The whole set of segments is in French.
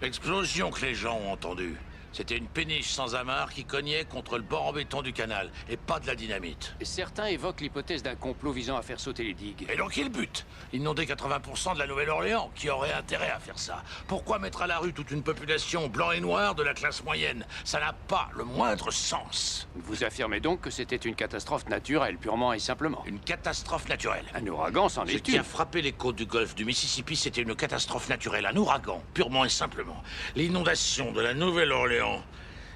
L'explosion que les gens ont entendue, c'était une péniche sans amarre qui cognait contre le bord en béton du canal, et pas de la dynamite. Et certains évoquent l'hypothèse d'un complot visant à faire sauter les digues. Et donc, il bute. Inonder 80% de la Nouvelle-Orléans. Qui aurait intérêt à faire ça? Pourquoi mettre à la rue toute une population blanc et noir de la classe moyenne? Ça n'a pas le moindre sens. Vous affirmez donc que c'était une catastrophe naturelle, purement et simplement. Une catastrophe naturelle. Un ouragan, c'en Ce est qui a une. frappé les côtes du golfe du Mississippi, c'était une catastrophe naturelle, un ouragan, purement et simplement. L'inondation de la Nouvelle-Orléans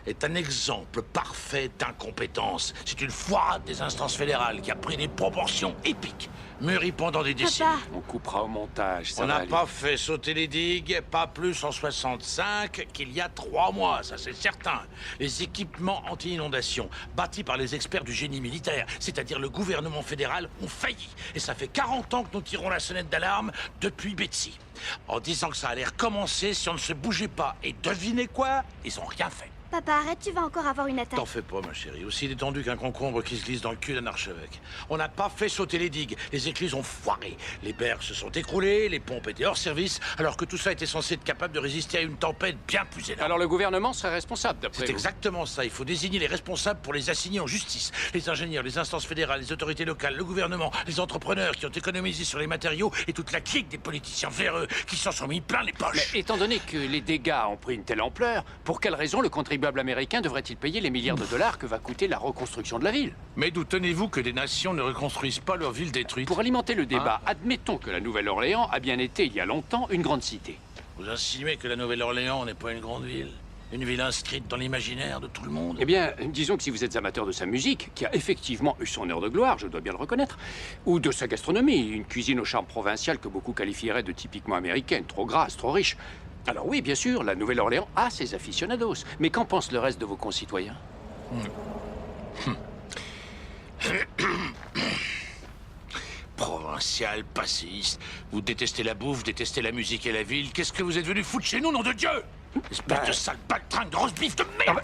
est un exemple parfait d'incompétence. C'est une foirade des instances fédérales qui a pris des proportions épiques, mûries pendant des décennies. Papa, On coupera au montage, ça On va n'a aller. pas fait sauter les digues, pas plus en 65 qu'il y a 3 mois, ça c'est certain. Les équipements anti-inondation, bâtis par les experts du génie militaire, c'est-à-dire le gouvernement fédéral, ont failli. Et ça fait 40 ans que nous tirons la sonnette d'alarme depuis Betsy. En disant que ça allait recommencer si on ne se bougeait pas. Et devinez quoi? Ils ont rien fait. papa, arrête, tu vas encore avoir une attaque. T'en fais pas, ma chérie. Aussi détendu qu'un concombre qui se glisse dans le cul d'un archevêque. On n'a pas fait sauter les digues. Les écluses ont foiré. Les berges se sont écroulées, les pompes étaient hors service, alors que tout ça était censé être capable de résister à une tempête bien plus énorme. Alors le gouvernement serait responsable, d'après C'est vous. exactement ça. Il faut désigner les responsables pour les assigner en justice. Les ingénieurs, les instances fédérales, les autorités locales, le gouvernement, les entrepreneurs qui ont économisé sur les matériaux et toute la clique des politiciens véreux qui s'en sont mis plein les poches. Mais étant donné que les dégâts ont pris une telle ampleur, pour quelle raison le contribuable américain devrait-il payer les milliards de dollars que va coûter la reconstruction de la ville? Mais d'où tenez-vous que des nations ne reconstruisent pas leur ville détruite? Pour alimenter le débat, admettons que la Nouvelle-Orléans a bien été, il y a longtemps, une grande cité. Vous insinuez que la Nouvelle-Orléans n'est pas une grande ville? Une ville inscrite dans l'imaginaire de tout le monde? Eh bien, disons que si vous êtes amateur de sa musique, qui a effectivement eu son heure de gloire, je dois bien le reconnaître, ou de sa gastronomie, une cuisine au charme provincial que beaucoup qualifieraient de typiquement américaine, trop grasse, trop riche. Alors oui, bien sûr, la Nouvelle-Orléans a ses aficionados. Mais qu'en pense le reste de vos concitoyens? Provincial, passéiste. Vous détestez la bouffe, détestez la musique et la ville. Qu'est-ce que vous êtes venu foutre chez nous, nom de Dieu? Espèce de sale baltringue, grosse biffe de merde!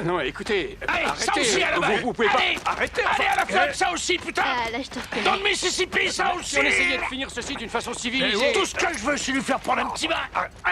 Non, écoutez, Allez, arrêtez. ça aussi à la balle! Vous pouvez Allez, pas... Arrêtez, Allez à la enfin. flotte, ça aussi, putain! Ah, là, je te reconnais. Dans le Mississippi, ça aussi! Si on essayait de finir ceci d'une façon civilisée... Tout ce que je veux, c'est lui faire prendre un petit bain!